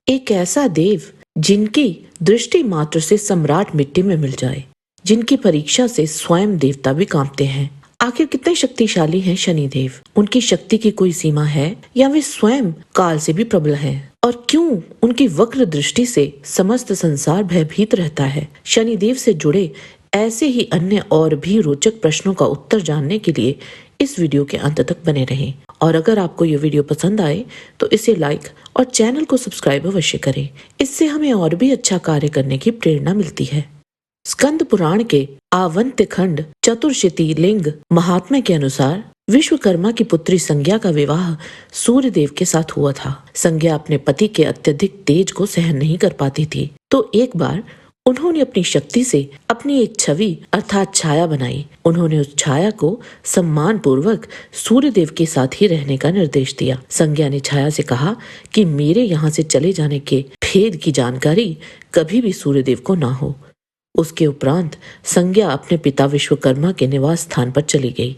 एक ऐसा देव जिनकी दृष्टि मात्र से सम्राट मिट्टी में मिल जाए, जिनकी परीक्षा से स्वयं देवता भी कांपते हैं। आखिर कितने शक्तिशाली हैं शनिदेव? उनकी शक्ति की कोई सीमा है या वे स्वयं काल से भी प्रबल हैं? और क्यों उनकी वक्र दृष्टि से समस्त संसार भयभीत रहता है? शनिदेव से जुड़े ऐसे ही अन्य और भी रोचक प्रश्नों का उत्तर जानने के लिए इस वीडियो के अंत तक बने रहें। और अगर आपको ये वीडियो पसंद आए तो इसे लाइक और चैनल को सब्सक्राइब अवश्य करें। इससे हमें और भी अच्छा कार्य करने की प्रेरणा मिलती है। स्कंद पुराण के आवंत्य खंड चतुर्शीति लिंग महात्म्य के अनुसार विश्वकर्मा की पुत्री संज्ञा का विवाह सूर्यदेव के साथ हुआ था। संज्ञा अपने पति के अत्यधिक तेज को सहन नहीं कर पाती थी, तो एक बार उन्होंने अपनी शक्ति से अपनी एक छवि अर्थात छाया बनाई। उन्होंने उस छाया को सम्मान पूर्वक सूर्यदेव के साथ ही रहने का निर्देश दिया। संज्ञा ने छाया से कहा कि मेरे यहाँ से चले जाने के भेद की जानकारी कभी भी सूर्यदेव को ना हो। उसके उपरांत संज्ञा अपने पिता विश्वकर्मा के निवास स्थान पर चली गई।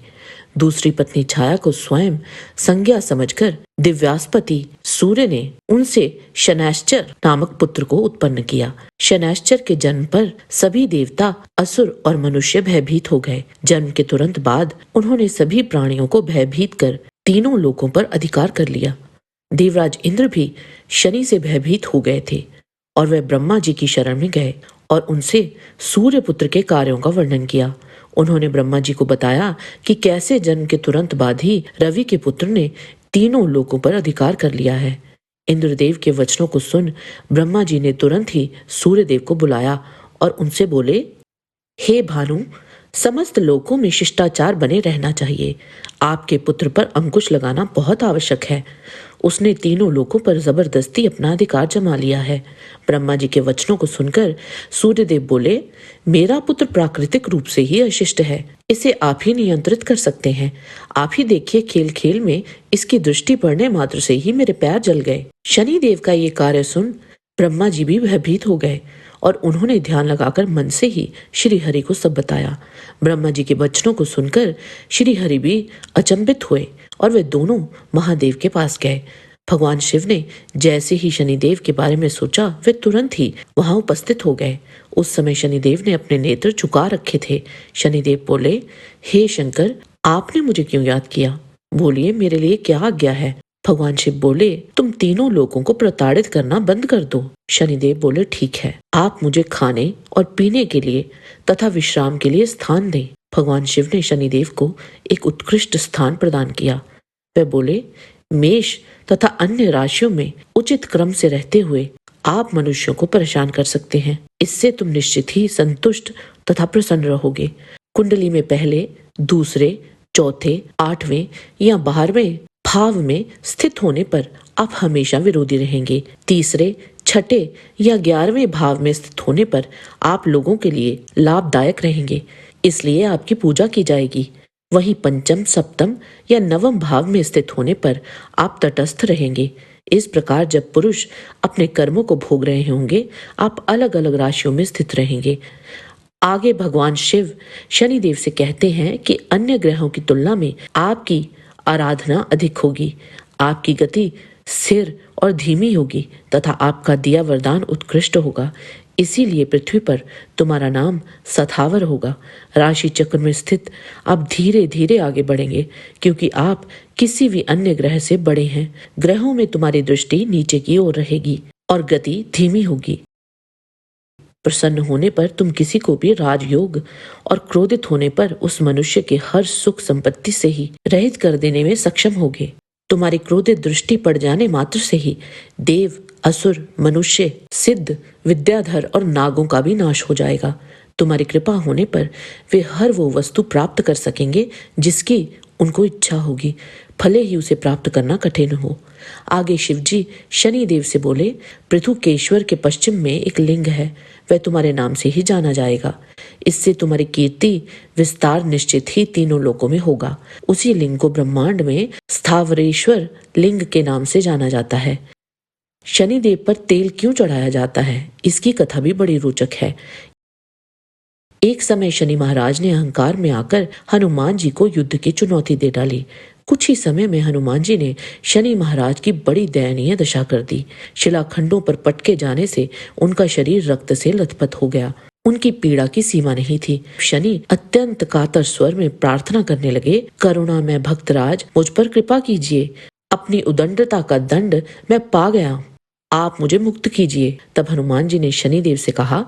दूसरी पत्नी छाया को स्वयं संज्ञा समझकर दिव्यास्पति सूर्य ने उनसे शनैश्चर नामक पुत्र को उत्पन्न किया। शनैश्चर के जन्म पर सभी देवता, असुर और मनुष्य भयभीत हो गए। जन्म के तुरंत बाद उन्होंने सभी प्राणियों को भयभीत कर तीनों लोकों पर अधिकार कर लिया। देवराज इंद्र भी शनि से भयभीत हो गए थे और वे ब्रह्मा जी की शरण में गए और उनसे सूर्य पुत्र के कार्यों का वर्णन किया। उन्होंने ब्रह्मा जी को बताया कि कैसे जन्म के तुरंत बाद ही रवि के पुत्र ने तीनों लोकों पर अधिकार कर लिया है। इंद्रदेव के वचनों को सुन ब्रह्मा जी ने तुरंत ही सूर्यदेव को बुलाया और उनसे बोले, हे भानु, समस्त लोकों में शिष्टाचार बने रहना चाहिए। आपके पुत्र पर अंकुश लगाना बहुत आवश्यक है। उसने तीनों लोकों पर जबरदस्ती अपना अधिकार जमा लिया है। ब्रह्मा जी के वचनों को सुनकर सूर्यदेव बोले, मेरा पुत्र प्राकृतिक रूप से ही अशिष्ट है, इसे आप ही नियंत्रित कर सकते हैं। आप ही देखिए, खेल खेल में इसकी दृष्टि पड़ने मात्र से ही मेरे पैर जल गए। शनिदेव का ये कार्य सुन ब्रह्मा जी भी भयभीत हो गए और उन्होंने ध्यान लगाकर मन से ही श्री हरि को सब बताया। ब्रह्मा जी के वचनों को सुनकर श्री हरि भी अचंभित हुए और वे दोनों महादेव के पास गए। भगवान शिव ने जैसे ही शनिदेव के बारे में सोचा, वे तुरंत ही वहां उपस्थित हो गए। उस समय शनिदेव ने अपने नेत्र झुका रखे थे। शनिदेव बोले, हे शंकर, आपने मुझे क्यों याद किया? बोलिए, मेरे लिए क्या आज्ञा है? भगवान शिव बोले, तुम तीनों लोगों को प्रताड़ित करना बंद कर दो। शनिदेव बोले, ठीक है, आप मुझे खाने और पीने के लिए तथा विश्राम के लिए स्थान दें। भगवान शिव ने शनिदेव को एक उत्कृष्ट स्थान प्रदान किया। वे बोले, मेष तथा अन्य राशियों में उचित क्रम से रहते हुए आप मनुष्यों को परेशान कर सकते हैं। इससे तुम निश्चित ही संतुष्ट तथा प्रसन्न रहोगे। कुंडली में पहले, दूसरे, चौथे, 8वें या 12वें भाव में स्थित होने पर आप हमेशा विरोधी रहेंगे। तीसरे, छठे या 11वें भाव में स्थित होने पर आप लोगों के लिए लाभदायक रहेंगे, इसलिए आपकी पूजा की जाएगी। वही पंचम, सप्तम या 9वें भाव में स्थित होने पर आप तटस्थ रहेंगे। इस प्रकार जब पुरुष अपने कर्मों को भोग रहे होंगे, आप अलग अलग राशियों में स्थित रहेंगे। आगे भगवान शिव शनिदेव से कहते हैं कि अन्य ग्रहों की तुलना में आपकी आराधना अधिक होगी, आपकी गति स्थिर और धीमी होगी तथा आपका दिया वरदान उत्कृष्ट होगा। इसीलिए पृथ्वी पर तुम्हारा नाम सथावर होगा। राशि चक्र में स्थित आप धीरे धीरे आगे बढ़ेंगे, क्योंकि आप किसी भी अन्य ग्रह से बड़े हैं। ग्रहों में तुम्हारी दृष्टि नीचे की ओर रहेगी और गति धीमी होगी। प्रसन्न होने पर तुम किसी को भी राजयोग और क्रोधित होने पर उस मनुष्य के हर सुख संपत्ति से ही रहित कर देने में सक्षम होगे। तुम्हारी क्रोधित दृष्टि पड़ जाने मात्र से ही देव, असुर, मनुष्य, सिद्ध, विद्याधर और नागों का भी नाश हो जाएगा। तुम्हारी कृपा होने पर वे हर वो वस्तु प्राप्त कर सकेंगे जिसकी उनको इच्छा होगी, भले ही उसे प्राप्त करना कठिन हो। आगे शिवजी शनिदेव से बोले, पृथुकेश्वर के पश्चिम में एक लिंग है, वह तुम्हारे नाम से ही जाना जाएगा। इससे तुम्हारी कीर्ति विस्तार निश्चित ही तीनों लोकों में होगा। उसी लिंग को ब्रह्मांड में स्थावरेश्वर लिंग के नाम से जाना जाता है। शनिदेव पर तेल क्यों चढ़ाया जाता है, इसकी कथा भी बड़ी रोचक है। एक समय शनि महाराज ने अहंकार में आकर हनुमान जी को युद्ध की चुनौती दे डाली। कुछ ही समय में हनुमान जी ने शनि महाराज की बड़ी दयनीय दशा कर दी। शिलाखंडों पर पटके जाने से उनका शरीर रक्त से लथपथ हो गया। उनकी पीड़ा की सीमा नहीं थी। शनि अत्यंत कातर स्वर में प्रार्थना करने लगे, करुणा में भक्तराज, मुझ पर कृपा कीजिए। अपनी उदंडता का दंड मैं पा गया, आप मुझे मुक्त कीजिए। तब हनुमान जी ने शनिदेव से कहा,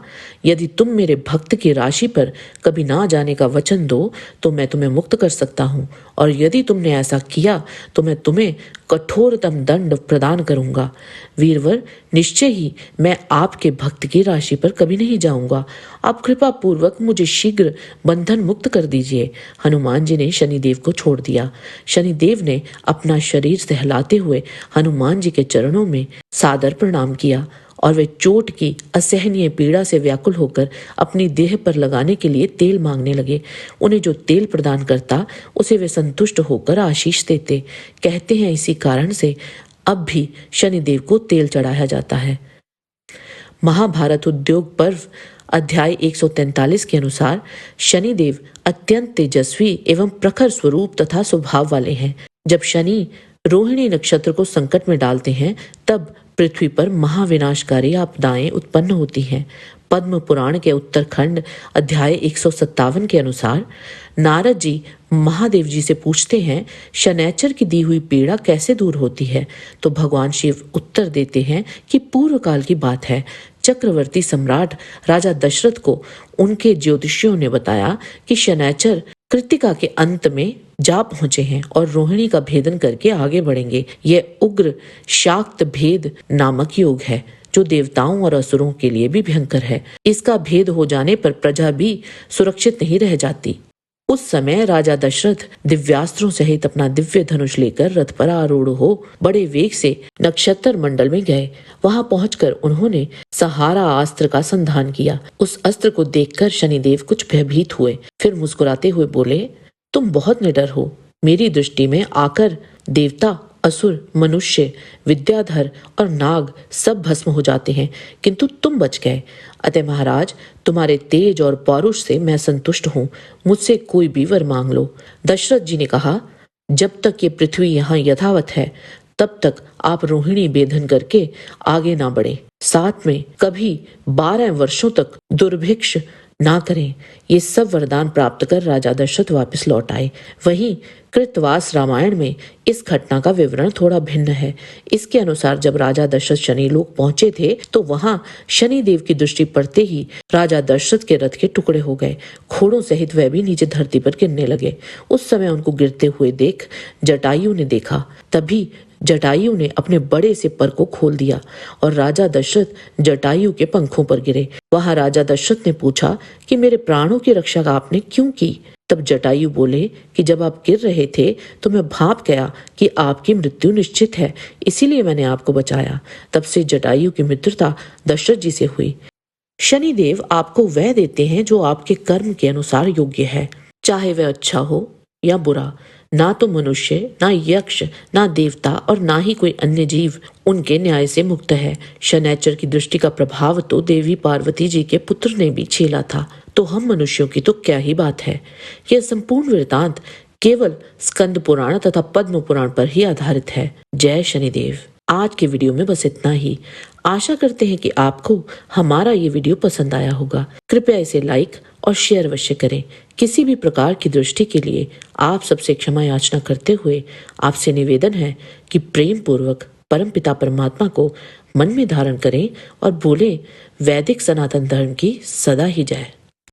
यदि तुम मेरे भक्त की राशि पर कभी ना जाने का वचन दो तो मैं तुम्हें मुक्त कर सकता हूँ, और यदि तुमने ऐसा किया तो मैं तुम्हें कठोरतम दंड प्रदान करूंगा। वीरवर, निश्चय ही मैं आपके भक्त की राशि पर कभी नहीं जाऊंगा। आप कृपा पूर्वक मुझे शीघ्र बंधन मुक्त कर दीजिए। हनुमान जी ने शनिदेव को छोड़ दिया। शनिदेव ने अपना शरीर सहलाते हुए हनुमान जी के चरणों में सादर प्रणाम किया और वे चोट की असहनीय पीड़ा से व्याकुल होकर अपनी देह पर लगाने के लिए तेल मांगने लगे। उन्हें जो तेल प्रदान करता उसे वे संतुष्ट होकर आशीष देते। कहते हैं इसी कारण से अब भी शनिदेव को तेल चढ़ाया जाता है। महाभारत उद्योग पर्व अध्याय 143 के अनुसार शनिदेव अत्यंत तेजस्वी एवं प्रखर स्वरूप तथा स्वभाव वाले हैं। जब शनि रोहिणी नक्षत्र को संकट में डालते हैं तब पृथ्वी पर महाविनाशकारी आपदाएं उत्पन्न होती हैं। पद्म पुराण के उत्तरखंड अध्याय 157 के अनुसार नारद जी महादेव जी से पूछते हैं, शनैचर की दी हुई पीड़ा कैसे दूर होती है? तो भगवान शिव उत्तर देते हैं कि पूर्व काल की बात है। चक्रवर्ती सम्राट राजा दशरथ को उनके ज्योतिषियों ने बताया कि शनैचर कृत्तिका के अंत में जा पहुंचे हैं और रोहिणी का भेदन करके आगे बढ़ेंगे। यह उग्र शाक्त भेद नामक योग है जो देवताओं और असुरों के लिए भी भयंकर है। इसका भेद हो जाने पर प्रजा भी सुरक्षित नहीं रह जाती। उस समय राजा दशरथ दिव्यास्त्रों सहित अपना दिव्य धनुष लेकर रथ पर आरूढ़ हो बड़े वेग से नक्षत्र मंडल में गए। वहां पहुंचकर उन्होंने सहारा अस्त्र का संधान किया। उस अस्त्र को देखकर शनिदेव कुछ भयभीत हुए, फिर मुस्कुराते हुए बोले, तुम बहुत निडर हो। मेरी दृष्टि में आकर देवता, असुर, मनुष्य, विद्याधर और नाग सब भस्म हो जाते हैं, किंतु तुम बच गए। अतः महाराज, तुम्हारे तेज और पौरुष से मैं संतुष्ट हूँ। मुझसे कोई भी वर मांग लो। दशरथ जी ने कहा, जब तक ये पृथ्वी यहाँ यथावत है तब तक आप रोहिणी बेधन करके आगे ना बढ़े। साथ में कभी 12 वर्षों तक दुर्भिक्ष ना करें। ये सब वरदान प्राप्त कर राजा दशरथ वापस लौट आए। वहीं कृतवास रामायण में इस घटना का विवरण थोड़ा भिन्न है। इसके अनुसार जब राजा दशरथ शनिलोक पहुंचे थे तो वहां शनिदेव की दृष्टि पड़ते ही राजा दशरथ के रथ के टुकड़े हो गए। घोड़ों सहित वह भी नीचे धरती पर गिरने लगे। उस समय उनको गिरते हुए देख जटायु ने देखा। तभी जटायु ने अपने बड़े से पर को खोल दिया और राजा दशरथ जटायु के पंखों पर गिरे। वहां राजा दशरथ ने पूछा कि मेरे प्राणों की रक्षा आपने क्यों की? तब जटायु बोले कि जब आप गिर रहे थे तो मैं भाप गया कि आपकी मृत्यु निश्चित है, इसीलिए मैंने आपको बचाया। तब से जटायु की मित्रता दशरथ जी से हुई। शनिदेव आपको वह देते हैं जो आपके कर्म के अनुसार योग्य है, चाहे वह अच्छा हो या बुरा। ना तो मनुष्य, ना यक्ष, ना देवता और ना ही कोई अन्य जीव उनके न्याय से मुक्त है। शनैचर की दृष्टि का प्रभाव तो देवी पार्वती जी के पुत्र ने भी झेला था, तो हम मनुष्यों की तो क्या ही बात है। यह संपूर्ण वृतांत केवल स्कंद पुराण तथा पद्म पुराण पर ही आधारित है। जय शनिदेव। आज के वीडियो में बस इतना ही। आशा करते हैं कि आपको हमारा ये वीडियो पसंद आया होगा। कृपया इसे लाइक और शेयर अवश्य करें। किसी भी प्रकार की दृष्टि के लिए आप सबसे क्षमा याचना करते हुए आपसे निवेदन है कि प्रेम पूर्वक परमपिता परमात्मा को मन में धारण करें और बोले, वैदिक सनातन धर्म की सदा ही जय।